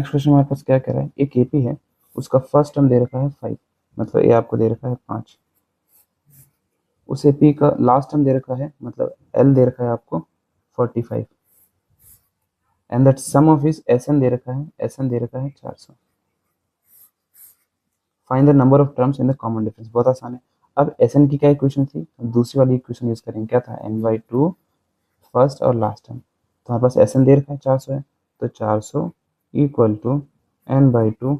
Next question हमारे पास क्या कह रहा है, एक एपी है, उसका फर्स्ट टर्म दे रखा है 5, मतलब ए आपको दे रखा है 5। उस एपी का लास्ट टर्म दे रखा है, मतलब एल दे रखा है आपको 45, and that sum of is S N दे रखा है, एस एन दे रखा है 400। Find the number of terms in the common difference. बहुत आसान है। अब एस एन की क्या इक्वेशन थी, दूसरी वाली इक्वेशन यूज करेंगे, क्या था, एन बाई टू फर्स्ट और लास्ट टर्म। तो हमारे पास एस एन दे रखा है 400 है, तो 400 equal to N by two,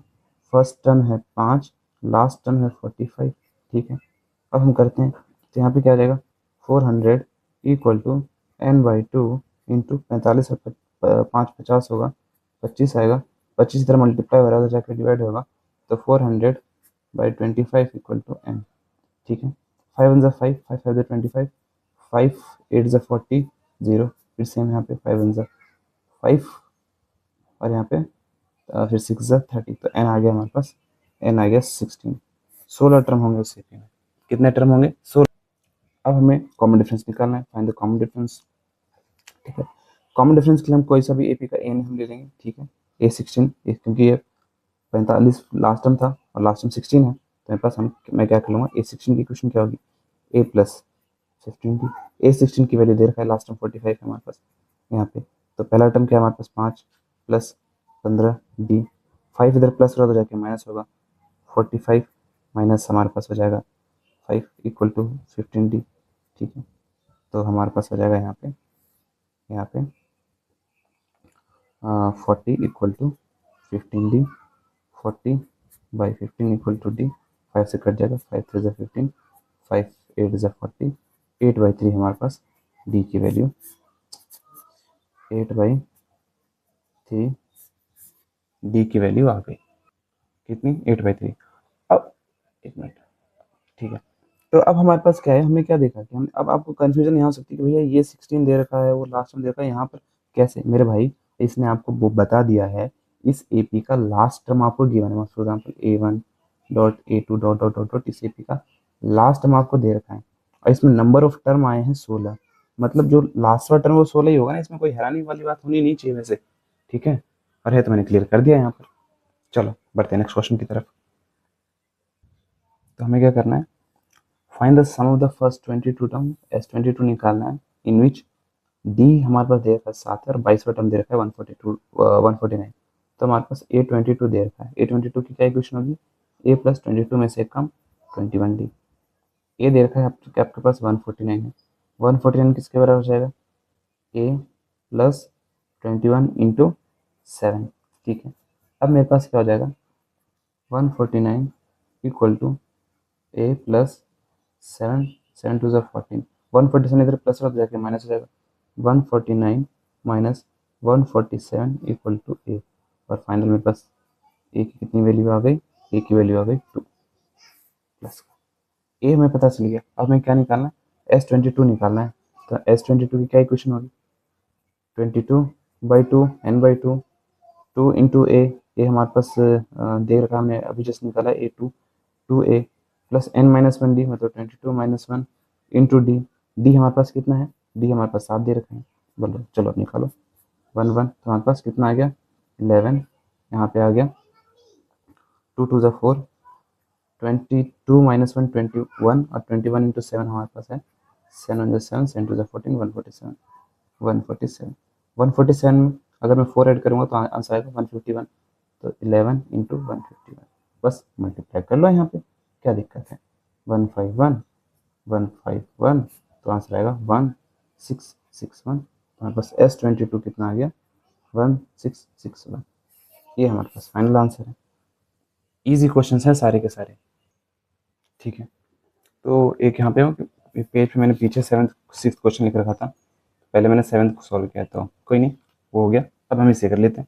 first term है 5, लास्ट टर्म है 45। ठीक है, अब हम करते हैं, तो यहाँ पे क्या आ जाएगा, 400 equal to N by two into 45 और 5 50 होगा, 25 आएगा, 25 इधर मल्टीप्लाई हो रहा है तो जाकर डिवाइड होगा, तो 400 बाई 25 इक्वल टू एन। ठीक है, 5 वन ज़ा 5, 5 5 ज़ा 25, 5 8 ज़ा 40, 0, फिर सेम यहाँ पे 5 वन ज़ा 5 और यहाँ पे फिर 6 ज़ा 30, तो एन आ गया हमारे पास, एन आ गया 16। 16 टर्म होंगे उस सीपी में। कितने टर्म होंगे, 16। अब हमें कॉमन डिफरेंस निकालना है, फाइंड द कॉमन डिफरेंस। ठीक है, कॉमन डिफरेंस के लिए हम कोई सा भी एपी का एन हम ले लेंगे। ठीक है, A16, क्योंकि ये 45 लास्ट टर्म था और लास्ट टर्म 16 है, तो मेरे पास मैं क्या कर लूँगा, A16 की इक्वेशन क्या होगी, A प्लस 15 की। A16 की वैल्यू दे रखा है, लास्ट टर्म 45 है हमारे पास यहाँ पे, तो पहला टर्म क्या है हमारे पास, 5 प्लस 15 डी, 5 इधर प्लस होगा तो जाके माइनस होगा, 45 माइनस हमारे पास हो जाएगा 5 इक्वल टू 15 डी। ठीक है, तो हमारे पास हो जाएगा यहाँ पे 40 equal to 15 D, 40 by 15 equal to D, 5 से कट जाएगा, 5 3 ज़ा 15, 5 8 ज़ा 40, 8 बाई 3 हमारे पास डी की वैल्यू, 8 बाई 3 डी की वैल्यू आ गई, कितनी, 8 बाई 3। अब एक मिनट, ठीक है, तो अब हमारे पास क्या है, हमने क्या देखा कि हम, अब आपको कंफ्यूजन यहाँ हो सकती है कि भैया ये 16 दे रखा है, वो लास्ट में दे रखा है, यहाँ पर कैसे, मेरे भाई इसने आपको वो बता दिया है, इस एपी का लास्ट टर्म आपको गिवन है, for example A1 dot A2 dot dot dot dot, इस एपी का लास्ट टर्म आपको दे रखा है, और इसमें नंबर ऑफ टर्म आए हैं 16, मतलब जो लास्ट वाला टर्म वो 16 ही होगा ना, इसमें कोई हैरानी वाली बात होनी नहीं चाहिए वैसे। ठीक है, और है तो मैंने क्लियर कर दिया यहाँ पर। चलो बढ़ते हैं नेक्स्ट क्वेश्चन की तरफ। तो हमें क्या करना है, find the sum of the first 22 term, S22 निकालना है, इन विच डी हमारे पास दे रखा है 7 है और 22वां टर्म दे रखा है 142 149। तो हमारे पास A22 दे रखा है, A22 की क्या इक्वेशन होगी, A प्लस 22 में से एक कम 21D। ए दे रखा है आपके पास 149 है, 149 किसके बराबर हो जाएगा, A प्लस 21 इंटू 7। ठीक है, अब मेरे पास क्या हो जाएगा, 149 equal to A plus 7, 7 two ज़ा 14, 147 इधर प्लस हो जाके माइनस हो जाएगा, 149 माइनस 147 इक्वल टू A, और फाइनल मेरे पास A की कितनी वैल्यू आ गई, A की वैल्यू आ गई 2 प्लस A हमें पता चल गया। अब हमें क्या निकालना है, S22 निकालना है। तो S22 की क्या इक्वेशन होगी, 22 बाई 2 n बाई 2, 2 इंटू ए हमारे पास दे रखा, हमने अभी जस्ट निकाला A2, 2A plus n minus 1D, मतलब 22 माइनस 1 इंटू डी, डी हमारे पास कितना है, डी हमारे पास 7 दे रखे हैं, बोलो चलो अब निकालो, 1 1, तो हमारे पास कितना आ गया, 11, यहाँ पे आ गया 2 2 ज़ा 4, 22 माइनस 1 21, और 21 इंटू 7 हमारे पास है 7 1 ज़ा 7, 7 2 ज़ा 14, 147, 147, 147 में अगर मैं 4 ऐड करूँगा तो आंसर आएगा 151, तो 11 इंटू 151, बस मल्टीप्लाई कर लो यहाँ पे, क्या दिक्कत है, 151 151, तो आंसर आएगा 1661। तो हमारे पास S22 कितना आ गया, 1661। ये हमारे पास फाइनल आंसर है। इजी क्वेश्चन है सारे के सारे। ठीक है, तो एक यहाँ पे पेज पे मैंने पीछे 7th 6th क्वेश्चन लिख रखा था, पहले मैंने 7th को सॉल्व किया, तो कोई नहीं, वो हो गया। अब हम इसे कर लेते हैं,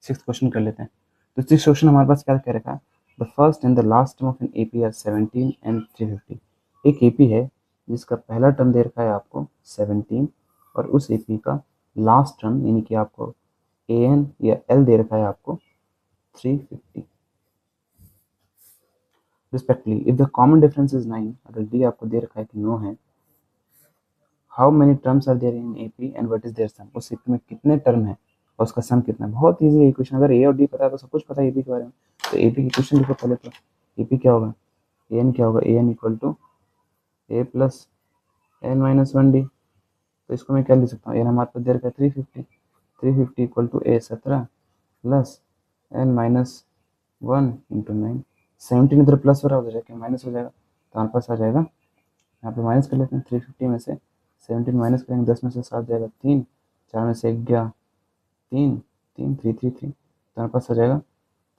6th क्वेश्चन कर लेते हैं। तो 6th क्वेश्चन हमारे पास क्या कह रखा है, the first and the last term of an AP are 17 and 350। एक एपी है जिसका पहला टर्म दे रखा है आपको 17, और उस एपी का लास्ट टर्म यानी कि आपको AN या L दे रखा है आपको 350 respectively. If the common difference is 9, अगर डी आपको दे रखा है कि 9 है, how many terms are there in AP and what is their sum, उस एपी में कितने टर्म है और उसका सम कितना है। बहुत ईजी है इक्वेशन, अगर ए और डी पता है तो सब कुछ पता है ए पी के बारे में। तो ए पी की इक्वेशन लिखो पहले। तो ए पी क्या होगा, ए एन क्या होगा, A N equal to A plus N minus one D. तो इसको मैं क्या लिख सकता हूँ, एन हमारे पास दे रखा है 350, 350 equal to A 17 plus N minus 1 into 9। 17 इधर प्लस हो रहा है, उधर जाके माइनस हो जाएगा, तो हमारे पास आ जाएगा, यहाँ पे माइनस कर लेते हैं, 350 में से 17 माइनस करेंगे, 10 में से 7 जाएगा 3, 4 में से 1 गया 3, 3 3 3 3, तो हमारे पास आ जाएगा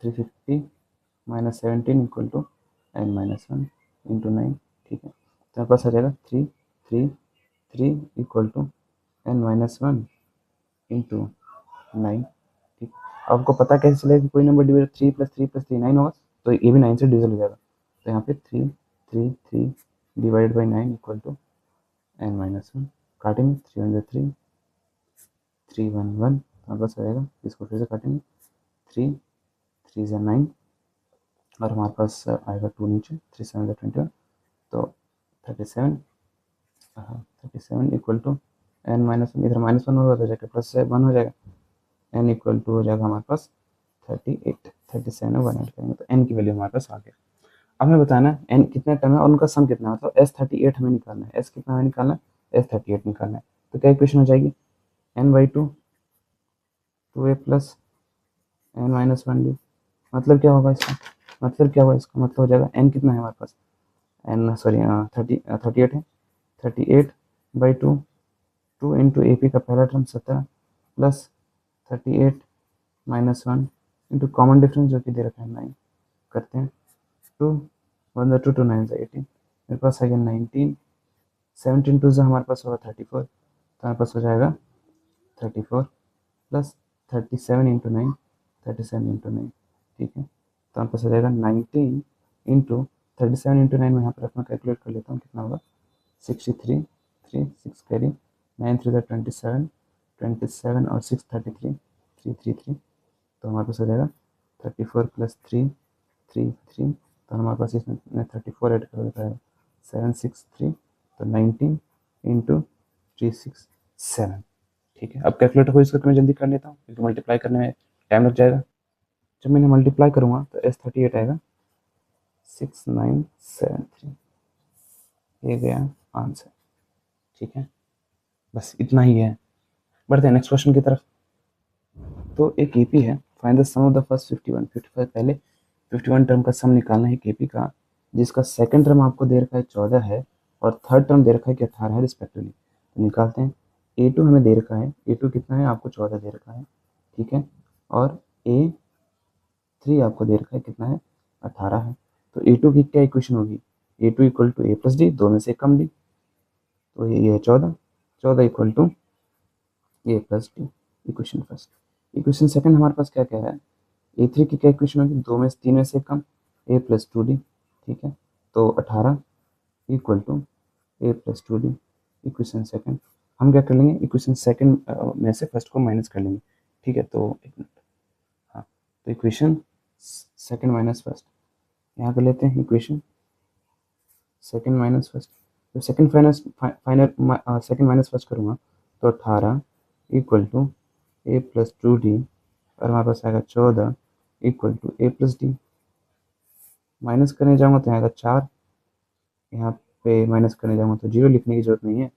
350 minus 17 equal to N minus 1 into 9। ठीक है, तो हमारे पास आ जाएगा 3 3 3 equal to N minus 1 into 9। ठीक, आपको पता कैसे चलेगा कि कोई नंबर डिवाइड 3 + 3 + 3 9 होगा, तो ये भी 9 से डिविजल हो जाएगा। तो यहाँ पे 3 3 3 divide by 9 equal to N minus 1, काटेंगे 3 1 3 3 1 1, हमारे पास आएगा, इसको फिर से काटेंगे 3 3 9, और हमारे पास आएगा 2 नीचे, 3 7 21, तो 37, 37 इक्वल टू एन माइनस 1, इधर माइनस 1 होगा तो जाकर प्लस 1 हो जाएगा, एन इक्वल टू हो जाएगा हमारे पास 38, 37 में 1 ऐड करेंगे तो एन की वैल्यू हमारे पास आ गया। अब हमें बताना है एन कितने टर्म है और उनका सम कितना है, मतलब S38 हमें निकालना है। एस कितना हमें निकालना है, S38 निकालना है। तो क्या इक्वेशन हो जाएगी, n/2 2a plus N minus 1d। मतलब क्या होगा इसका, मतलब क्या होगा इसका, मतलब हो जाएगा एन कितना है हमारे पास, एन सॉरी 38 है, 38/2, 2 इंटू ए पी का पहला term 17 plus 38 minus 1 into common difference जो कि दे रखा है 9, करते हैं 2 1 2 2 9 18, मेरे पास आ गया 19, 17 2 से हमारे पास होगा 34, तो हमारे पास हो जाएगा 34 प्लस 37 इंटू 9, 37 इंटू 9। ठीक है, तो हमारे पास हो जाएगा 19 इंटू 37 इंटू 9 में यहाँ पर अपना कैलकुलेट कर लेता हूँ कितना होगा, 63 3 6 कैरी 9 3 27 27 और 6 33 333, तो हमारे पास हो जाएगा 34 प्लस 3 3 3, तो हमारे पास इसमें 34 ऐड कर देता है 763, तो 19 इंटू 367। ठीक है, अब कैलकुलेटर को यूज़ करके मैं जल्दी कर लेता हूँ क्योंकि मल्टीप्लाई करने में टाइम लग जाएगा। जब मैंने मल्टीप्लाई करूँगा तो S38 आएगा 6973, ये गया आंसर। ठीक है, बस इतना ही है। बढ़ते हैं नेक्स्ट क्वेश्चन की तरफ। तो एक एपी है, find the sum of the first 51 55, पहले 51 टर्म का सम निकालना है केपी का, जिसका सेकंड टर्म आपको दे रखा है 14 है और थर्ड टर्म दे रखा है कि 18 है रिस्पेक्टिवली। तो निकालते हैं। A2 हमें दे रखा है, A2 कितना है आपको 14 दे रखा है, ठीक है, और A3 आपको दे रखा है कितना है 18 है। तो A2 की क्या इक्वेशन होगी, A2 equal to A plus D, दो में से कम डी, तो ये है 14, 14 equal to A plus D, equation first. Equation second हमारे पास क्या कह रहा है, A3 की क्या इक्वेशन होगी, दो में 3 में से कम A प्लस 2D। ठीक है, तो 18 equal to A plus 2D, equation second. हम क्या कर लेंगे, इक्वेशन सेकंड में से फर्स्ट को माइनस कर लेंगे। ठीक है, तो एक मिनट, हाँ, तो इक्वेशन सेकंड माइनस फर्स्ट यहाँ कर लेते हैं, इक्वेशन सेकंड माइनस फर्स्ट। तो सेकंड सेकंड माइनस फर्स्ट करूँगा तो 18 equal to A plus 2D, और हमारे पास आएगा 14 equal to A plus D. Minus करने जाऊँगा तो आएगा 4, यहाँ पे माइनस करने जाऊँगा तो 0 लिखने की जरूरत नहीं है।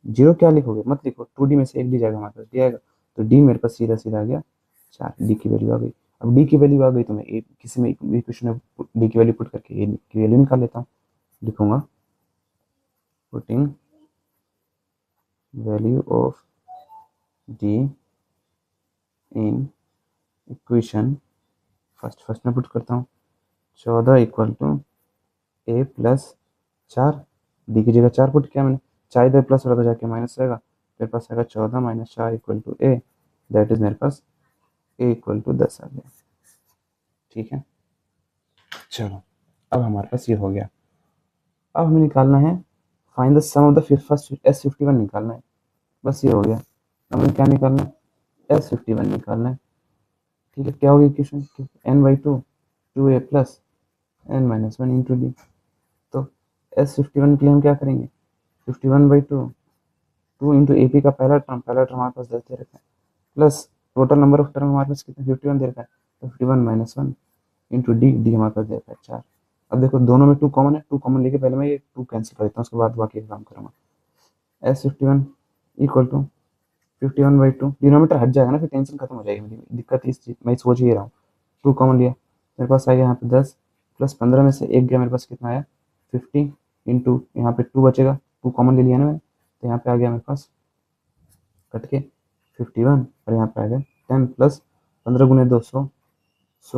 0 क्या लिखोगे, मत लिखो, 2D में से एक डी जाएगा, हमारे पास डी आएगा, तो डी मेरे पास सीधा सीधा आ गया 4, डी की वैल्यू आ गई। अब डी की वैल्यू आ गई तो मैं किसी में इक्वेशन में डी की वैल्यू पुट करके ए की वैल्यू निकाल लेता हूँ। लिखूंगा putting value of D in equation first में पुट करता हूँ, 14 equal to A plus 4, D की जगह 4 पुट किया मैंने, 4 इधर प्लस होगा तो जाके माइनस रहेगा, मेरे पास आएगा 14 minus 4 equal to A, that is मेरे पास ए इक्वल टू 10 आ गया। ठीक है, चलो अब हमारे पास ये हो गया। अब हमें निकालना है find the sum of the first S51 निकालना है, बस ये हो गया। हमें क्या निकालना है, S51 निकालना है। ठीक है, क्या होगी equation, n/2 2a plus n minus 1 into D. तो S51 के लिए हम क्या करेंगे, 51/2 2 इंटू ए पी का पहला टर्म हमारे पास 10 दे रखा है, plus total number of term हमारे पास कितने 51 दे रखा है, तो 51 minus one into D, D हमारे पास दे रखा है 4। अब देखो दोनों में 2 कॉमन है, 2 कॉमन लेके पहले मैं ये 2 कैंसिल कर देता हूँ, उसके बाद बाकी का काम करूँगा। एस 51 इक्वल टू 51/2, डिनोमीटर हट जाएगा ना, फिर टेंशन खत्म हो जाएगी मेरी, दिक्कत इस चीज मैं सोच ही रहा हूँ। 2 कॉमन लिया, मेरे पास आ गया यहाँ पे 10 प्लस 15 में से एक गया, मेरे पास कितना आया 50 इंटू यहाँ पे 2 बचेगा, 2 कॉमन ले लिया ना मैंने, तो यहाँ पे आ गया मेरे पास कट के 51, और यहाँ पे आ गया 10 प्लस 15 गुने 2 100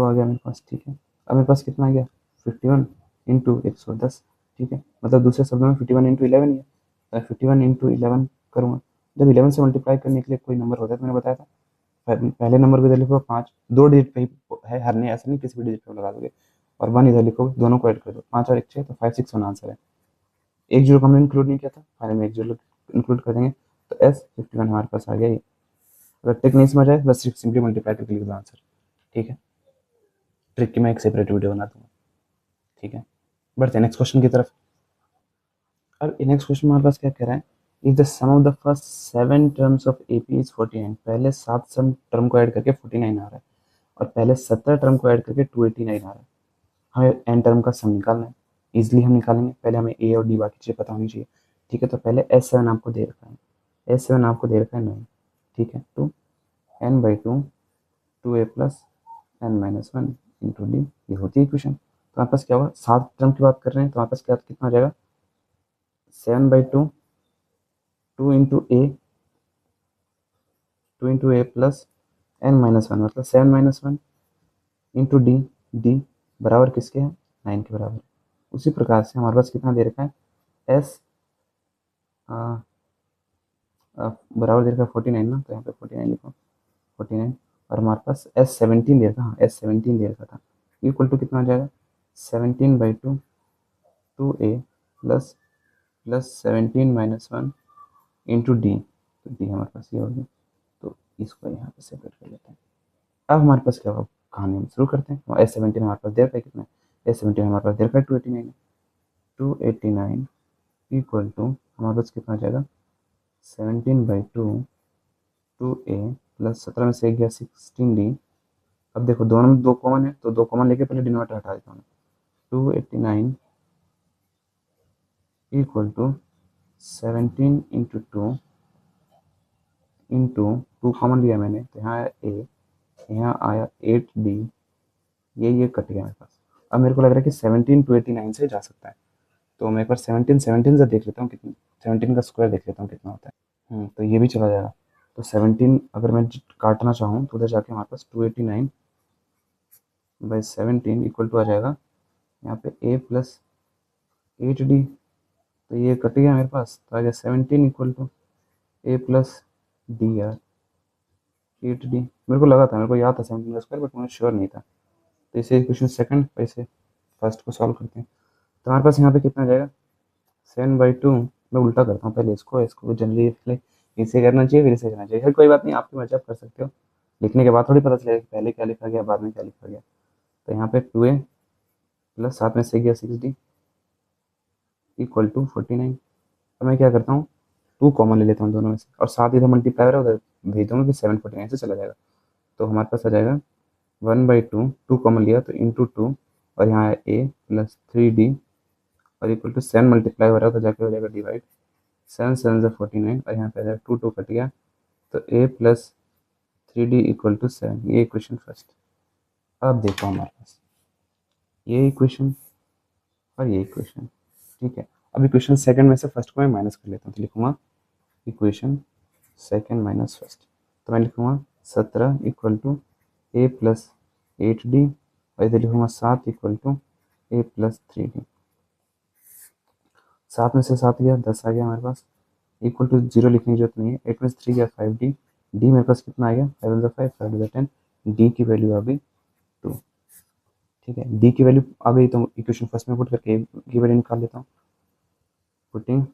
आ गया मेरे पास। ठीक है, अब मेरे पास कितना आ गया 51 इंटू 110। ठीक है, मतलब दूसरे शब्दों में 51 इंटू 11 ही है, तो 51 इंटू 11 करूँगा। जब 11 से मल्टीप्लाई करने के लिए कोई नंबर होता है तो मैंने बताया था पहले नंबर को इधर लिखो 5, 2 डिजिट पे ही है, हर नहीं ऐसा नहीं किसी भी डिजिट पे लगा दोगे, और 1 इधर लिखोगे, दोनों को ऐड कर दो, 5 और 1 6, तो 5 6 1 आंसर है। एक जीरो को हमने इंक्लूड नहीं किया था, फाइनल में एक जीरो इंक्लूड कर देंगे, तो एस 51 हमारे पास आ गया ये। अगर ट्रिक नहीं समझ आए बस सिंपली मल्टीप्लाई करके लिख दो आंसर। ठीक है, ट्रिक की मैं एक सेपरेट वीडियो बना दूंगा। ठीक है, बढ़ते हैं नेक्स्ट क्वेश्चन की तरफ। अब नेक्स्ट क्वेश्चन हमारे पास क्या कह रहा है, if the sum of the first 7 terms of AP is 49, पहले 7 सम टर्म को ऐड करके 49 आ रहा है, और पहले 17 टर्म को ऐड करके 289 आ रहा है। हमें एन टर्म का सम निकालना है, इजिली हम निकालेंगे, पहले हमें ए और डी बाकी चीज़ें पता होनी चाहिए। ठीक है, तो पहले S7 आपको दे रखा है, S7 आपको दे रखा है 9। ठीक है, तो n/2 2a plus n-1 into D, ये होती है इक्वेशन। तो हमारे पास क्या होगा, 7 टर्म की बात कर रहे हैं, तो हमारे पास क्या कितना हो जाएगा 7/2 2 इंटू ए, 2 इंटू ए प्लस n-1, मतलब 7-1 इंटू डी, डी बराबर किसके हैं 9 के बराबर। उसी प्रकार से हमारे पास कितना दे रखा है एस बराबर दे रखा है 49 ना, तो यहाँ पे 49 लिखो 49, और हमारे पास S17 दे रखा, हाँ S17 दे रखा था, इक्वल टू कितना आ जाएगा 17/2 2a plus plus 17-1 into D, तो डी हमारे पास ये हो गया, तो इसको यहाँ पे सेपरेट कर लेते हैं। अब हमारे पास क्या होगा, कहानी हम शुरू करते हैं। S17 हमारे पास दे रखा है कितना है, S17 हमारे पास दे रखा है 289 है, 289 इक्वल टू हमारे पास कितना आ जाएगा 17/2 2a प्लस 17 में से एक गया 16d। अब देखो दोनों में 2 कॉमन है, तो 2 कॉमन लेके पहले डिनोमीटर हटा देता हूँ। 289 equal to 17 into 2 into 2 common लिया मैंने, तो यहाँ आया a, यहाँ आया 8d, ये कट गया मेरे पास। अब मेरे को लग रहा है कि 17 289 से जा सकता है, तो मैं एक बार 17 से देख लेता हूँ कितनी, 17 का स्क्वायर देख लेता हूँ कितना होता है। तो ये भी चला जाएगा, तो 17 अगर मैं काटना चाहूँ तो उधर जाके हमारे पास 289/17 इक्वल टू आ जाएगा यहाँ पे a प्लस 8d, तो ये कट गया मेरे पास, तो आ गया 17 equal to a plus D यार 8d। मेरे को लगा था, मेरे को याद था 17 का स्क्वायर, बट मुझे श्योर नहीं था। तो इसे इक्वेशन सेकंड, वैसे फर्स्ट को सॉल्व करते हैं, तो हमारे पास यहाँ पे कितना आ जाएगा 7/2, मैं उल्टा करता हूँ, पहले इसको इसको जनरली पहले इसे करना चाहिए फिर इसे करना चाहिए, खैर कोई बात नहीं, आपकी मर्जी, आप कर सकते हो। लिखने के बाद थोड़ी पता चलेगा कि पहले क्या लिखा गया बाद में क्या लिखा गया। तो यहाँ पे 2a प्लस 7 में से गया 6d इक्वल टू 49। अब मैं क्या करता हूँ 2 कॉमन ले लेता हूँ दोनों में से, और 7 इधर मल्टीप्लाई हो रहा है उधर भेज दूंगा, फिर 749 से चला जाएगा। तो हमारे पास आ जाएगा 1/2, 2 कॉमन लिया तो इंटू 2, और यहाँ है a प्लस 3d, और इक्वल टू 7 मल्टीप्लाई हो रहा है तो जाके हो जाएगा डिवाइड, 7 7 से 49, और यहाँ पे आ जाएगा 2 2 कट गया, तो a plus 3d equal to 7, ये इक्वेशन फर्स्ट। अब देखो हमारे पास ये इक्वेशन और ये इक्वेशन। ठीक है, अब इक्वेशन सेकंड में से फर्स्ट को मैं माइनस कर लेता हूँ, तो लिखूंगा इक्वेशन सेकंड माइनस फर्स्ट, तो मैं लिखूंगा 17 equal to a plus 8d, और इधर लिखूंगा 7 equal to a plus 3d। 7 में से 7 गया 10 आ गया हमारे पास, इक्वल टू 0 लिखने की जरूरत नहीं है, 8 में से 3 गया 5d, डी मेरे पास कितना आ गया 5 5 5 10, डी की वैल्यू आ गई 2। ठीक है, डी की वैल्यू आ गई, तो इक्वेशन फर्स्ट में पुट करके की वैल्यू निकाल लेता हूँ, putting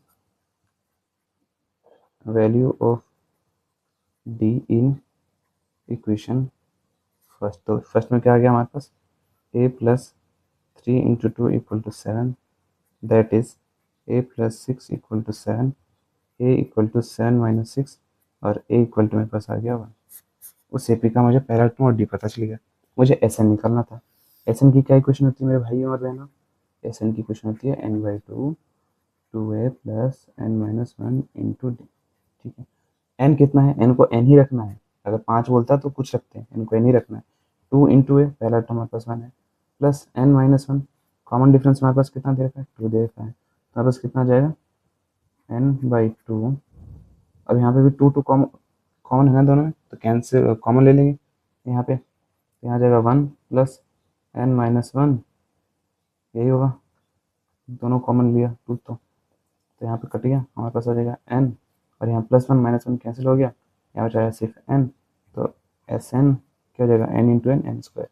value of D in equation first. तो फर्स्ट में क्या आ गया हमारे पास a plus 3 into 2 equal to 7, that is a plus 6 equal to 7, a equal to 7 minus 6, और a इक्वल टू मेरे पास आ गया 1। उस ए पी का मुझे पहला टर्म और डी पता चल गया। मुझे एस एन निकालना था। एस एन की क्या इक्वेशन होती है मेरे भाई और बहनों? एस एन की इक्वेशन होती है N by two two A plus N minus one into D. ठीक है, एन कितना है? एन को एन ही रखना है। अगर 5 बोलता तो कुछ रखते हैं, एन को एन ही रखना है। 2 इंटू ए, पहला टर्म हमारे पास 1 है, plus N minus one, common difference हमारे पास कितना दे रखा है? 2 दे रखा है, तो हमारे पास कितना आ जाएगा? N by two. अब यहाँ पे भी टू टू कॉमन कॉमन है ना दोनों में, तो कैंसिल कॉमन ले लेंगे यहाँ पे, तो यहाँ आ जाएगा 1 प्लस एन माइनस वन, यही होगा। दोनों कॉमन लिया टू तो यहाँ पे कट गया, हमारे पास आ जाएगा एन, और यहाँ plus one minus one cancel हो गया, यहाँ बचा सिर्फ एन। तो एस एन क्या हो जाएगा? N into N, N square.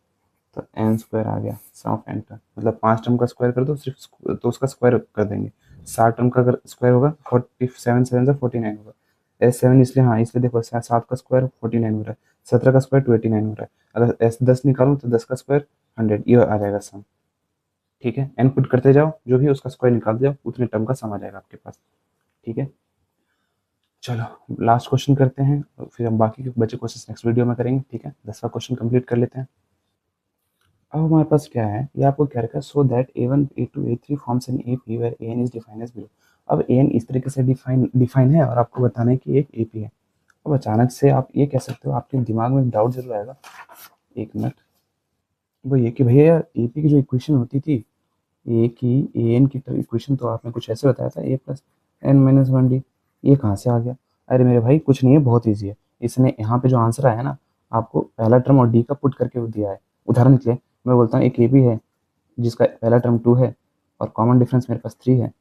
तो एन स्क्वायर आ गया सम ऑफ एन टर्म, मतलब 5 टर्म का स्क्वायर कर दो सिर्फ तो उसका स्क्वायर कर देंगे। 7 टर्म का अगर स्क्वायर होगा 47 7 से 49 होगा। एस सेवन इसलिए, हाँ इसलिए देखो 7 का स्क्वायर 49 हो रहा है, 17 का स्क्वायर 289 हो रहा है। अगर एस 10 निकालूँ तो 10 का स्क्वायर 100, ये आ जाएगा सम। ठीक है, एन पुट करते जाओ, जो भी उसका स्क्वायर निकालते जाओ, उतने टर्म का सम आ जाएगा आपके पास। ठीक है, चलो लास्ट क्वेश्चन करते हैं, फिर हम बाकी के बचे क्वेश्चन नेक्स्ट वीडियो में करेंगे। ठीक है, 10वां क्वेश्चन कंप्लीट कर लेते हैं। अब हमारे पास क्या है, ये आपको क्या रखा है? So that A1 A2 A3 forms an AP where AN is defined as below. अब AN इस तरीके से डिफाइन है और आपको बताना है कि एक AP है। अब अचानक से आप ये कह सकते हो, आपके दिमाग में डाउट जरूर आएगा, एक मिनट, वो ये कि भैया यार AP की जो इक्वेशन होती थी, ए की AN की इक्वेशन तो आपने कुछ ऐसे बताया था, A plus N minus one D, ये कहाँ से आ गया? अरे मेरे भाई कुछ नहीं है, बहुत ईजी है। इसने यहाँ पे जो आंसर आया ना, आपको पहला टर्म और डी का पुट करके दिया है। उदाहरण के लिए मैं बोलता हूँ एक ए बी है जिसका पहला टर्म 2 है और कॉमन डिफरेंस मेरे पास 3 है,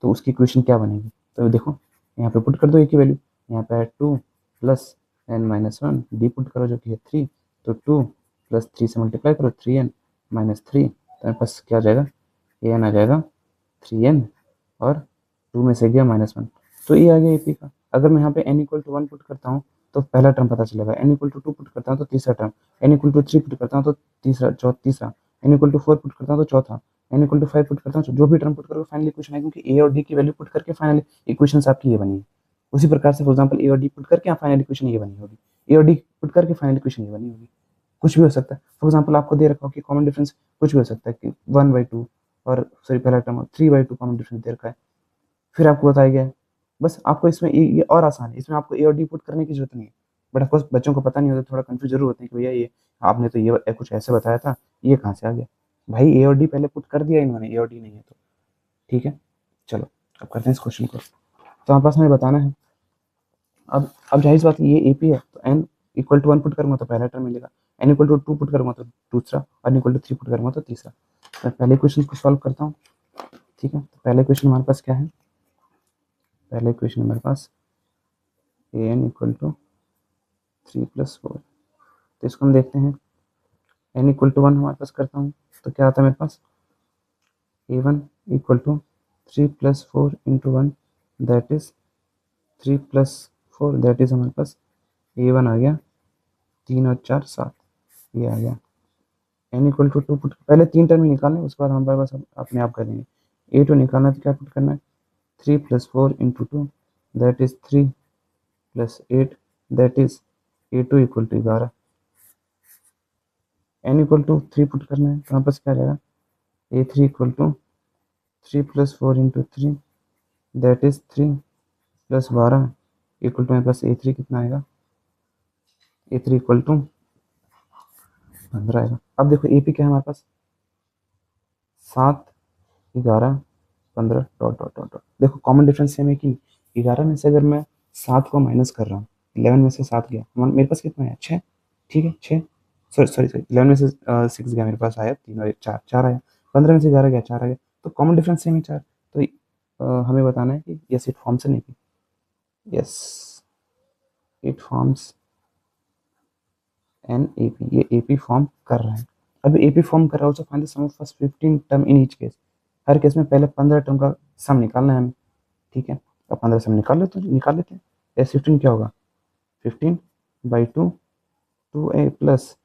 तो उसकी इक्वेशन क्या बनेगी? तो देखो यहाँ पे पुट कर दो ए की वैल्यू, यहाँ पे है 2 plus N minus one, D put करो जो कि है 3, तो 2 प्लस 3 से मल्टीप्लाई करो 3n माइनस 3, तो मेरे पास क्या आ जाएगा? ए एन आ जाएगा 3n, और 2 में से गया माइनस वन, तो ये आ गया ए पी का। अगर मैं यहाँ पे n equal to one put करता हूँ तो पहला टर्म पता चलेगा, n equal to two put करता हूँ तो तीसरा term, n equal to three put करता हूँ तो तीसरा, n equal to four put करता हूँ तो चौथा, n equal to five put करता हूँ तो जो भी टर्म पुट करोगे फाइनल इक्वेशन है, क्योंकि ए और डी की वैल्यू पुट करके फाइनल इक्वेशन आपकी ये बनी है। उसी प्रकार से फॉर एग्जाम्पल ए और डी पुट करके फाइनल इक्वेशन ये बनी होगी, ए और डी पुट करके फाइनल इक्वेशन ये बनी होगी। कुछ भी हो सकता है, फॉर एग्जाम्पल आपको दे रखा हो कि कॉमन डिफरेंस कुछ भी हो सकता है कि 1/2, और सॉरी पहला टर्म 3/2 कॉमन डिफरेंस दे रखा है, फिर आपको बताया गया है। बस आपको इसमें ये और आसान है, इसमें आपको ए और डी पुट करने की जरूरत नहीं है। बट ऑफकोर्स बच्चों को पता नहीं होता, थोड़ा कंफ्यूज जरूर होते हैं कि भैया ये आपने तो ये कुछ ऐसे बताया था, ये कहाँ से आ गया? भाई ए और डी पहले पुट कर दिया इन्होंने, ए और डी नहीं है तो। ठीक है, चलो अब करते हैं इस क्वेश्चन को। तो हमारे पास हमें बताना है, अब जाहिर सी बात है ये ए पी है, तो N equal to one put करूंगा तो पहला टर्म मिलेगा, N equal to two put करूंगा तो दूसरा, और N equal to three put करूंगा तो तीसरा। तो पहले क्वेश्चन को सॉल्व करता हूँ। ठीक है, तो पहले क्वेश्चन हमारे पास क्या है? पहले क्वेश्चन हमारे पास ए एन इक्वल टू 3+4, तो इसको हम देखते हैं। एन इक्वल टू वन हमारे पास करता हूँ तो क्या आता है मेरे पास? A one equal to 3+4 into one, that is 3+4, that is हमारे पास ए वन आ गया 3 और 4 7, ये आ गया। N equal to two put, पहले 3 टर्म ही निकालने, उसके बाद हमारे पास अपने आप कर देंगे। ए टू निकालना तो क्या पुट करना है? 3+4 into two, that is 3+8, that is A2 equal to 11। N equal to three put करना है तो हमारे पास क्या आ जाएगा? A3 equal to 3+4 into three, that is 3+12 equal to मेरे पास A3 कितना आएगा? A3 इक्वल टू 15 आएगा। अब देखो AP क्या है हमारे पास? 7 11 15 डॉट डॉट डॉट डॉट, देखो कॉमन डिफरेंस सेम है कि 11 में से अगर मैं 7 को माइनस कर रहा हूँ, 11 में से 7 गया, मेरे पास कितना है? 6। ठीक है 6, सॉरी सॉरी सॉरी 11 में से 6 गया, मेरे पास आया 3 और 1 4, 4 आया। 15 में से 11 गया, 4 आ गया, तो कॉमन डिफरेंस सेम है 4। तो हमें बताना है कि yes it forms an AP, yes it forms an AP, ये एपी फॉर्म कर रहा है। अब एपी फॉर्म कर रहा है, तो find the sum of first 15 term in each case. हर केस में पहले 15 टर्म का सम निकालना है हमें। ठीक है, अब 15 सम निकाल लेते हैं। एस 15 क्या होगा? 15/2 2a plus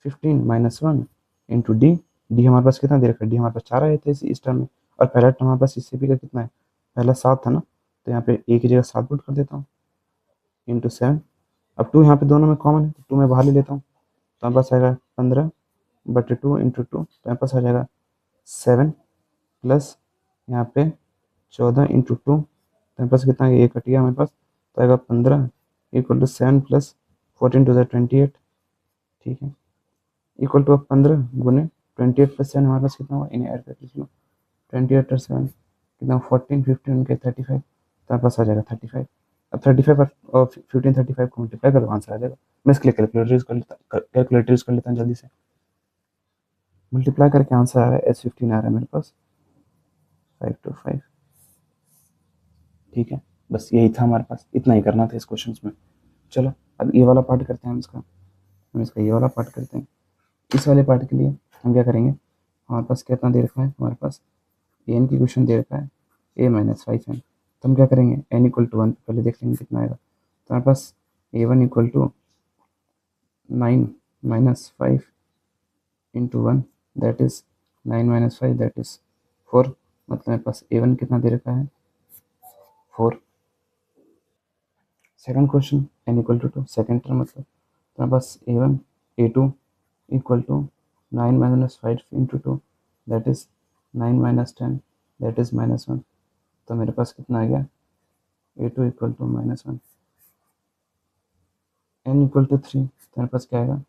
15 minus one into D. D हमारे पास कितना दे रखा है? डी हमारे पास 4 आए थे इस टर्म में, और पहला टर्म हमारे पास इससे भी का कितना है? पहला 7 था ना, तो यहाँ पे ए की जगह 7 पुट कर देता हूँ, इंटू 7, अब 2 यहाँ पे दोनों में कॉमन है, तो 2 मैं बाहर ले लेता हूँ, तो हमारे पास आएगा 15/2 इंटू 2, तो हमारे पास आ जाएगा 7 प्लस यहाँ पे 14/2, तो हमारे पास कितना है, ये कट गया हमारे पास, तो आएगा 15 इक्वल टू 7 प्लस 14 2 28, ठीक है, इक्वल टू अब 15 गुने 28 प्लस 7 हमारे पास कितना हुआ, इन्हें ऐड कर लीजिए, 28 और 7 कितना, 14 15 के 35, तो हमारे पास आ जाएगा 35। अब 35 और 15 35 को मल्टीप्लाई करो, आंसर आ जाएगा। मैं इसके लिए कैलकुलेटर यूज कर लेता हूँ जल्दी से, मल्टीप्लाई करके आंसर आ रहा है S15 आ रहा है मेरे पास 525, ठीक है। बस यही था हमारे पास, इतना ही करना था इस क्वेश्चन में। चलो अब ये वाला पार्ट करते हैं हम इसका ये वाला पार्ट करते हैं। इस वाले पार्ट के लिए हम क्या करेंगे, हमारे पास कितना दे रखा है, हमारे पास एन की क्वेश्चन दे रखा है A-5n, तो हम क्या करेंगे, n=1 पहले देख लेंगे कितना आएगा, तो हमारे पास A1=9 - 5 into 1, that is 9 - 5 that is 4, मतलब मेरे पास A1 कितना दे रखा है 4। Second question n=2, second term मतलब, तो हमारे पास A2 equal to 9 - 5 into 2, that is 9 - 10 that is -1, तो मेरे पास कितना आ गया A2 इक्वल टू -1, n=3, तो मेरे पास क्या आएगा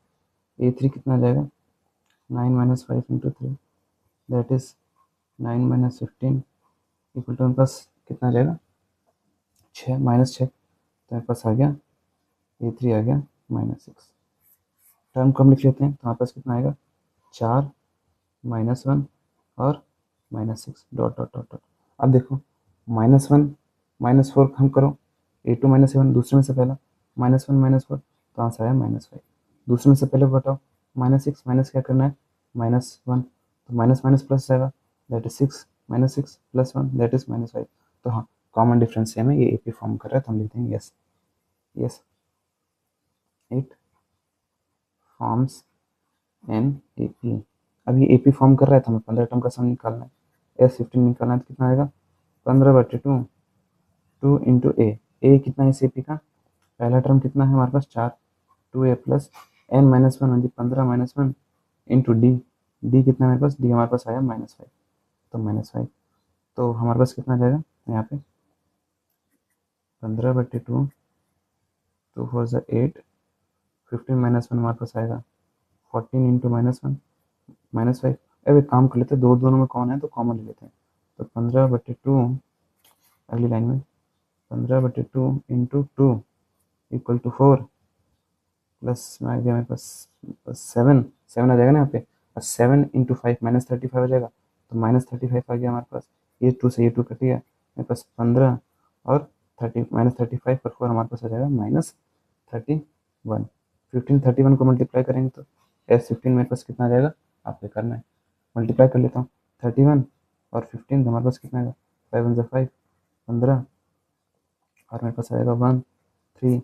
A3 कितना आ जाएगा 9 - 5 into 3 that is 9 - 15 equal to मेरे पास कितना आ जाएगा 6 तो मेरे पास आ गया A3 आ गया -6। टर्म को हम लिख लेते हैं, तो हमारे पास कितना आएगा 4 -1 और -6 डॉट डॉट डॉट डॉट। अब देखो -1 -4 हम करो, A2 -7 दूसरे में से पहला, -1 -4, तो आंसर आया -5। दूसरे में से पहले बताओ -6 माइनस क्या करना है -1, तो माइनस माइनस प्लस जाएगा, दैट इज 6 -6 + 1 दैट इज -5। तो हाँ कॉमन डिफरेंस सेम है, ये AP फॉर्म कर रहा है, तो हम लिख देंगे yes yes it forms an AP। अब ये AP फॉर्म कर रहा है, तो हमें 15 टर्म का सम निकालना है, S15 निकालना है, तो कितना आएगा 15/2 2 इंटू ए कितना है इस AP का, पहला टर्म कितना है हमारे पास 4, 2a प्लस n-1 मतलब 15 - 1 इंटू डी कितना है मेरे पास, डी हमारे पास आया -5, तो -5, तो हमारे पास कितना आ जाएगा यहाँ पे 15/2 2 4 ज़ा 8, 15 - 1 हमारे पास आएगा 14 इंटू -1 -5। अब एक काम कर लेते हैं, दोनों में कौन है तो कॉमन ले लेते हैं, तो 15/2 अगली लाइन में 15/2 इंटू 2 इक्वल टू 4 प्लस में आ गया मेरे पास 7 आ जाएगा ना यहाँ पे, और 7 इंटू 5 -35 आ जाएगा, तो -35 आ गया हमारे पास, ये 2 से ये 2 कट गया, मेरे पास 15 और 30 -35 पर 4 हमारे पास आ जाएगा -31। 15 31 को मल्टीप्लाई करेंगे तो S15 मेरे पास कितना आ जाएगा, आपको करना है, मल्टीप्लाई कर लेता हूँ 31 और 15, तो हमारे पास कितना आएगा 5 1 5 15, और मेरे पास आएगा 1 3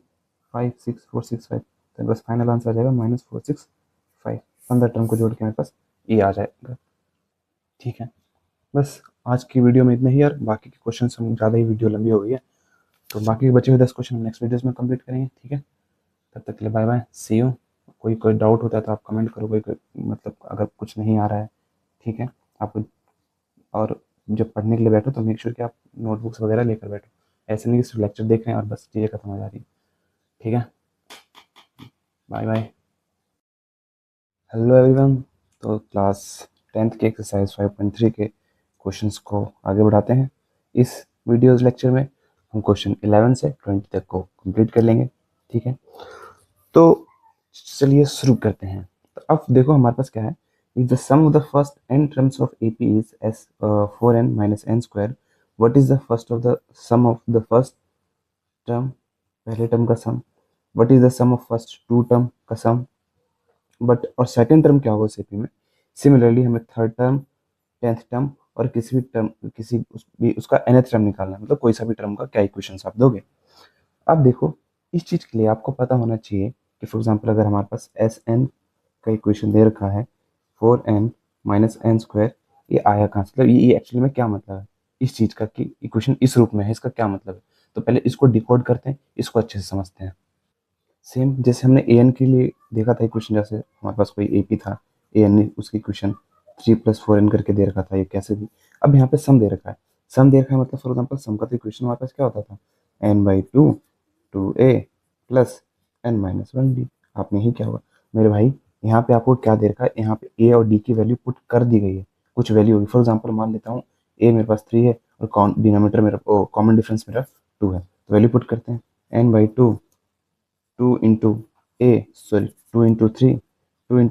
5 6 4 6 5, तो बस फाइनल आंसर आ जाएगा -465। 15 टर्म को जोड़ के मेरे पास ये आ जाएगा, ठीक है। बस आज की वीडियो में इतना ही यार, बाकी के क्वेश्चन हम ज़्यादा ही वीडियो लंबी हो गई है, तो बाकी के बचे हुए 10 क्वेश्चन हम नेक्स्ट वीडियोस में कंप्लीट करेंगे, ठीक है। तब तक के लिए बाय बाय, सी यू। कोई डाउट होता है तो आप कमेंट करो, कोई मतलब अगर कुछ नहीं आ रहा है, ठीक है आपको, और जब पढ़ने के लिए बैठो तो मेक श्योर कि आप नोटबुक्स वगैरह लेकर बैठो, ऐसे नहीं कि सिर्फ लेक्चर देख रहे हैं और बस चीज़ें खत्म हो जा रही है, ठीक है। Bye bye. हेलो एवरीवन, तो क्लास 10th के एक्सरसाइज 5.3 के क्वेश्चंस को आगे बढ़ाते हैं। इस वीडियोस लेक्चर में हम क्वेश्चन 11 से 20 तक को कंप्लीट कर लेंगे, ठीक है। तो चलिए शुरू करते हैं। तो अब देखो हमारे पास क्या है, if the sum of the first n terms of AP is s 4n - n², what is the first of the sum of the first term, पहले टर्म का sum, what is the sum of first 2 term का sum, but और second term क्या होगा CP में। Similarly हमें third term, 10th term और किसी भी टर्म उसका nth टर्म निकालना है, मतलब कोई सा भी टर्म का क्या इक्वेशन आप दोगे। अब देखो इस चीज़ के लिए आपको पता होना चाहिए कि फॉर एग्जांपल अगर हमारे पास Sn का इक्वेशन दे रखा है 4n - n², ये आया कहाँ से, मतलब ये एक्चुअली में क्या मतलब है इस चीज़ का कि इक्वेशन इस रूप में है, इसका क्या मतलब है। तो पहले इसको डिकोड करते हैं, इसको अच्छे से समझते हैं। सेम जैसे हमने ए एन के लिए देखा था इक्वेशन, जैसे हमारे पास कोई ए पी था, ए एन उसकी इक्वेशन 3 + 4n करके दे रखा था, ये कैसे भी। अब यहाँ पे सम दे रखा है, सम दे रखा है मतलब फॉर एग्जाम्पल सम का तो इक्वेशन हमारे पास क्या होता था, n/2 2a प्लस n-1d। आपने ही क्या होगा मेरे भाई, यहाँ पे आपको क्या दे रखा है, यहाँ पे ए और डी की वैल्यू पुट कर दी गई है, कुछ वैल्यू होगी। फॉर एग्जाम्पल मान लेता हूँ ए मेरे पास 3 है और डिनोमीटर मेरा कॉमन डिफरेंस मेरा 2 है, तो वैल्यू पुट करते हैं n/2 2 into A sorry 2 into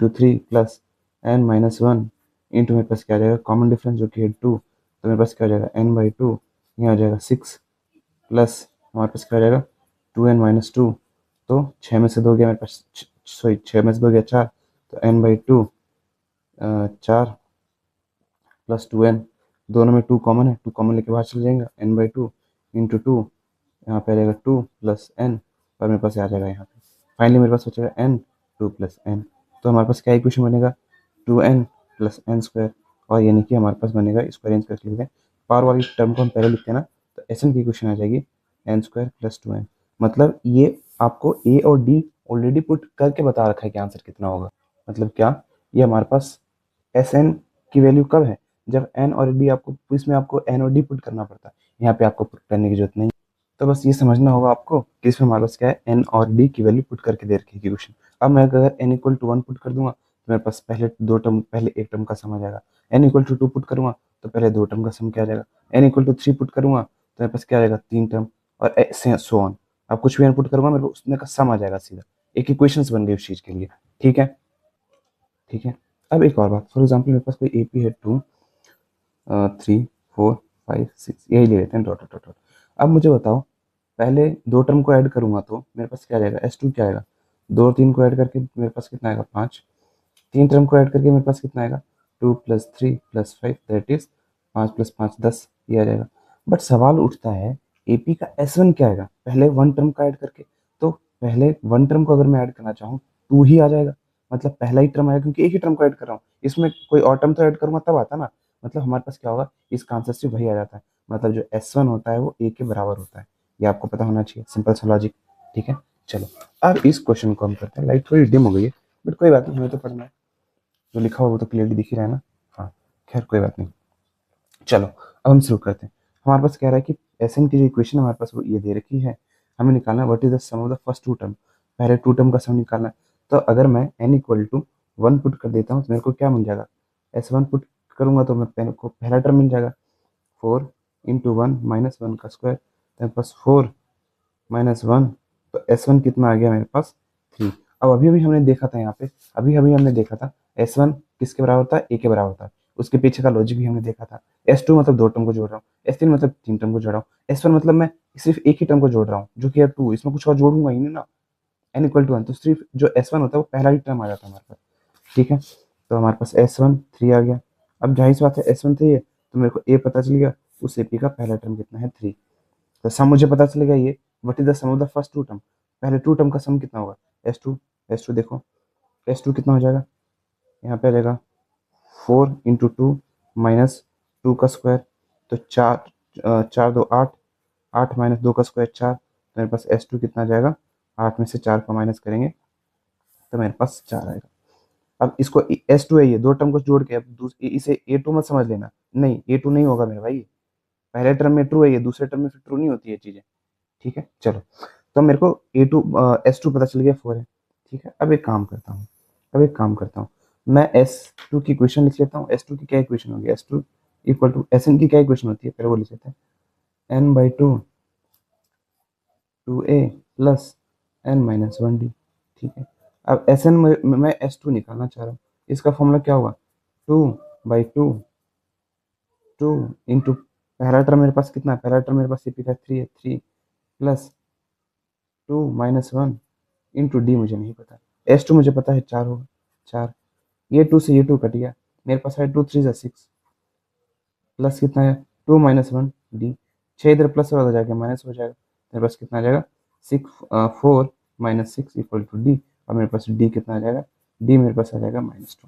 3 plus n-1 into मेरे पास क्या आ जाएगा कॉमन डिफरेंस जो कि है 2, तो मेरे पास क्या आ जाएगा n/2, यहाँ आ जाएगा 6 प्लस हमारे पास क्या आ जाएगा 2n-2, तो 6 में से 2 गया मेरे पास, सॉरी 6 में से 2 गया 4, तो n/2 4 प्लस 2n, दोनों में 2 कॉमन है, 2 कॉमन लेके बाहर चले जाएंगे, n/2 इंटू 2, यहाँ पे आ जाएगा 2 प्लस n, और मेरे पास आ जाएगा यहाँ पे फाइनली मेरे पास बचेगा n 2 प्लस n। तो हमारे पास क्या इक्वेशन बनेगा 2n प्लस n स्क्वायर, और यानी कि हमारे पास बनेगा, स्क्वायर एन स्क्वायर लिखते हैं, पावर वाली टर्म को हम पहले लिखते हैं ना, तो एस एन की इक्वेशन आ जाएगी n स्क्वायर प्लस 2n। मतलब ये आपको ए और डी ऑलरेडी पुट करके बता रखा है कि आंसर कितना होगा। मतलब क्या, ये हमारे पास एस एन की वैल्यू कब है, जब एन और डी, आपको इसमें आपको एन और डी पुट करना पड़ता है, यहाँ पे आपको पुट करने की जरूरत नहीं। तो बस ये समझना होगा आपको कि इसमें हमारे पास क्या है, एन और डी की वैल्यू पुट करके दे रखी है क्वेश्चन। अब मैं अगर एन इक्वल टू 1 पुट कर दूंगा तो मेरे पास पहले दो टर्म, पहले एक टर्म का सम आ जाएगा। एन इक्वल टू 2 पुट करूंगा तो पहले दो टर्म का सम क्या आ जाएगा। एन इक्वल टू 3 पुट करूंगा तो मेरे पास क्या आ जाएगा 3 टर्म, और ऐसे सो ऑन। अब कुछ भी एन पुट करूंगा मेरे को उसमें का सम आ जाएगा सीधा, एक इक्वेशन बन गई उस चीज के लिए। ठीक है, ठीक है। अब एक और बात, फॉर एग्जाम्पल मेरे पास कोई एपी है 2 3 4 5 6, यही ले लेते हैं डॉट डॉट डॉट। अब मुझे बताओ, पहले दो टर्म को ऐड करूंगा तो मेरे पास क्या आ जाएगा S2 क्या आएगा, 2 और 3 को ऐड करके मेरे पास कितना आएगा 5, 3 टर्म को ऐड करके मेरे पास कितना आएगा 2 + 3 + 5 दैट इज 5 + 5 10, ये आ जाएगा। बट सवाल उठता है एपी का S1 क्या आएगा, पहले वन टर्म का ऐड करके, तो पहले वन टर्म को अगर मैं ऐड करना चाहूँ 2 ही आ जाएगा, मतलब पहला ही टर्म आएगा क्योंकि एक ही टर्म को ऐड कर रहा हूँ, इसमें कोई और टर्म तो ऐड करूंगा तब आता ना। मतलब हमारे पास क्या होगा, इसका आंसर सिर्फ वही आ जाता है, मतलब जो S1 होता है वो A के बराबर होता है, ये आपको पता होना चाहिए, सिंपल सा लॉजिक। ठीक है, चलो अब इस क्वेश्चन को हम करते हैं। लाइट थोड़ी डिम हो गई है बट कोई बात नहीं, हमें तो पढ़ना है, जो लिखा हुआ वो तो क्लियरली दिख ही रहा है ना। हाँ, खैर कोई बात नहीं। चलो अब हम शुरू करते हैं। हमारे पास कह रहा है कि एसएन की जो इक्वेशन हमारे पास वो ये दे रखी है, हमें निकालना है what is the sum of the first two term, पहले टू टर्म का सम निकालना है। तो अगर मैं n इक्वल टू 1 पुट कर देता हूँ तो मेरे को क्या मिल जाएगा, S1 पुट करूंगा तो मेरे को पहला टर्म मिल जाएगा 4 इंटू 1 माइनस 1 का स्क्वायर, तो मेरे पास 4 माइनस 1, तो S1 कितना आ गया मेरे पास 3। अब अभी अभी हमने देखा था यहाँ पे, अभी अभी हमने देखा था S1 किसके बराबर होता है, A के बराबर होता है, उसके पीछे का लॉजिक भी हमने देखा था। S2 मतलब दो टर्म को जोड़ रहा हूँ, S3 मतलब तीन टर्म को जोड़ रहा हूँ, S1 मतलब मैं सिर्फ एक ही टर्म को जोड़ रहा हूँ जो कि है 2, इसमें कुछ और जोड़ूंगा ही नहीं ना। n इक्वल टू 1 तो सिर्फ जो S1 होता है वो पहला ही टर्म आ जाता है हमारे पास। ठीक है, तो हमारे पास S1 3 आ गया। अब जाहिर सी बात है S1 3 है तो मेरे को A पता चल गया, उस AP का पहला टर्म कितना है 3, तो सम मुझे पता चलेगा ये what is the sum of the first two term, पहले टू टर्म का सम कितना होगा S2 देखो S2 कितना हो जाएगा, यहाँ पे आ जाएगा 4 इंटू 2 माइनस 2 का स्क्वायर, तो 4 4 2 8, 8 माइनस 2 का स्क्वायर 4, तो मेरे पास S2 कितना आ जाएगा, 8 में से 4 का माइनस करेंगे तो मेरे पास 4 आएगा। अब इसको S2 है, ये दो टर्म को जोड़ के, अब इसे A2 मत समझ लेना, नहीं A2 नहीं होगा मेरे भाई, पहले टर्म में ट्रू है ये, दूसरे टर्म में फिर ट्रू नहीं होती है चीजें। ठीक है, चलो तो मेरे को S2 पता चल गया 4 है। ठीक है, अब एक काम करता हूँ मैं S2 की इक्वेशन लिख लेता हूँ। S2 की क्या इक्वेशन होगी, S2 इक्वल टू SN की क्या इक्वेशन होती है, पहले वो लिख लेते हैं n/2 2a प्लस n-1d। ठीक है, अब SN में मैं S2 निकालना चाह रहा हूँ, इसका फॉर्मूला क्या होगा 2/2 2 इंटू पहला टर्म मेरे पास कितना है, पहला टर्म मेरे पास CP का 3 है, 3 प्लस 2 माइनस 1 इंटू डी मुझे नहीं पता, S2 मुझे पता है 4 होगा, 4, ये 2 से ये 2 कट गया, मेरे पास है 2 3 6 प्लस कितना है 2 माइनस 1 डी, 6 इधर प्लस हो जाएगा माइनस हो जाएगा, मेरे पास कितना आ जाएगा 4 माइनस 6 इक्वल टू डी, और मेरे पास डी कितना आ जाएगा, डी मेरे पास आ जाएगा -2।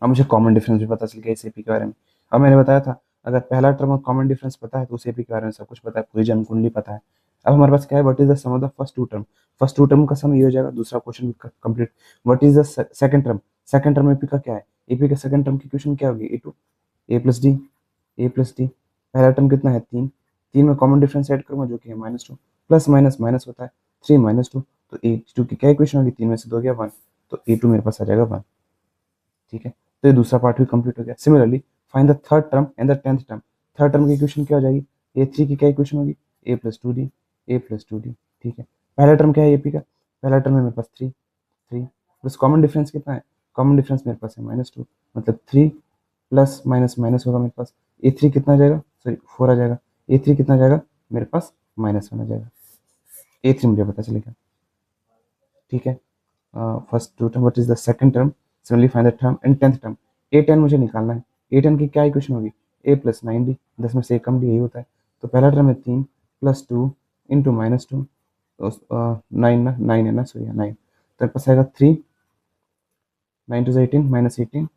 अब मुझे कॉमन डिफरेंस भी पता चल गया इस एपी के बारे में। अब मैंने बताया था अगर पहला टर्म और कॉमन डिफरेंस पता है तो उस एपी के बारे में सब कुछ पता है, पूरी जनकुंडली पता है। अब हमारे पास क्या है, what is the sum of the first two term, first two term का सम ये हो जाएगा, दूसरा क्वेश्चन भी complete. What is the second term, second term AP का क्या है, एपी का सेकंड टर्म की इक्वेशन क्या होगी, A two A plus D, A plus D. पहला टर्म कितना है, तीन, तीन में कॉमन डिफरेंस ऐड करूंगा जो कि है minus to, plus minus minus होता है, थ्री माइनस टू, तो ए टू की क्या इक्वेशन होगी, तीन में से दो गया वन, तो ए टू मेरे पास आ जाएगा वन। ठीक है, तो ये दूसरा पार्ट भी कंप्लीट हो गया। Similarly find the third term and the tenth term, third term की इक्वेशन क्या हो जाएगी, ए थ्री की क्या इक्वेशन होगी, ए plus two D, A plus two D. ठीक है, पहला टर्म क्या है एपी का, पहला टर्म है मेरे पास three, three plus common difference कितना है, कॉमन डिफरेंस मेरे पास है माइनस टू, मतलब थ्री प्लस माइनस माइनस होगा मेरे पास, ए थ्री कितना आ जाएगा, सॉरी फोर आ जाएगा, ए थ्री कितना आ जाएगा मेरे पास माइनस वन आ जाएगा, ए थ्री मुझे पता चलेगा। ठीक है, first two term, what is the second term, similarly find the term and tenth term, A ten मुझे निकालना है, ए टेन की क्या इक्वेशन होगी, ए प्लस नाइन डी, दस में से एक कम डी यही होता है, तो पहला टर्म है तीन plus two into minus two, nine ना, नाइन है ना, सॉरी नाइन, तो मेरे पास आएगा three, nine two eighteen minus eighteen,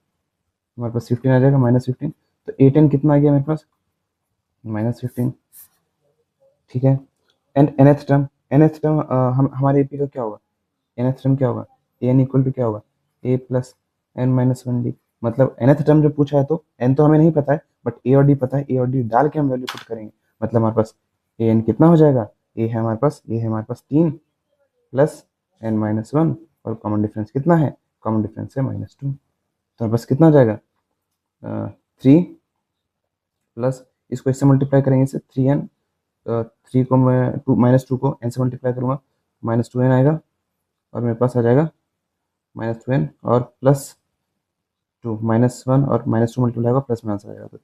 हमारे पास फिफ्टीन आ जाएगा माइनस फिफ्टीन, तो ए टेन कितना आ गया मेरे पास माइनस फिफ्टीन। ठीक है, and nth term, nth term हम हमारे एपी का क्या होगा, nth टर्म क्या होगा, एन इक्वल टू क्या होगा, A plus N minus one D, मतलब nth टर्म जो पूछा है तो n तो हमें नहीं पता है, बट ए और डी पता है, ए और डी डाल के हम वैल्यू पुट करेंगे, मतलब हमारे पास ए एन कितना हो जाएगा, ए है हमारे पास, ए है हमारे पास तीन प्लस एन माइनस वन, और कॉमन डिफरेंस कितना है, कॉमन डिफरेंस है माइनस टू, तो हमारे पास कितना हो जाएगा, थ्री प्लस, इसको इससे मल्टीप्लाई करेंगे इसे, थ्री एन, थ्री को मैं टू माइनस टू को एन से मल्टीप्लाई करूंगा, माइनस टू एन आएगा, और मेरे पास आ जाएगा माइनस टू एन और प्लस टू, माइनस वन और माइनस टू मल्टीप्लाई होगा, प्लस में आंसर आ जाएगा, तो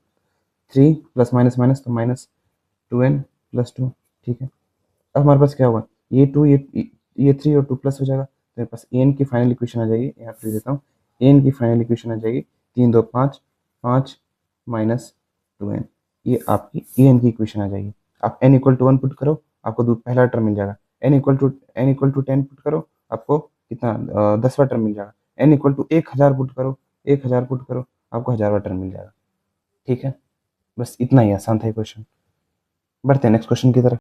थ्री प्लस माइनस माइनस, तो minus two N plus two. ठीक है, अब हमारे पास क्या होगा, ये टू ये थ्री और टू प्लस हो जाएगा, तो मेरे पास एन की फाइनल इक्वेशन आ जाएगी, यहाँ पे देता हूँ, एन की फाइनल इक्वेशन आ जाएगी, तीन दो पाँच, पाँच माइनस टू एन, ये आपकी ए एन की इक्वेशन आ जाएगी। आप N equal to one put करो, आपको पहला टर्म मिल जाएगा, N equal to ten put करो, आपको कितना, दसवां टर्म मिल जाएगा, एन इक्वल टू एक हज़ार पुट करो, एक हज़ार पुट करो, आपको हज़ारवा टर्म मिल जाएगा। ठीक है, बस इतना ही आसान था क्वेश्चन, बढ़ते हैं नेक्स्ट क्वेश्चन की तरफ।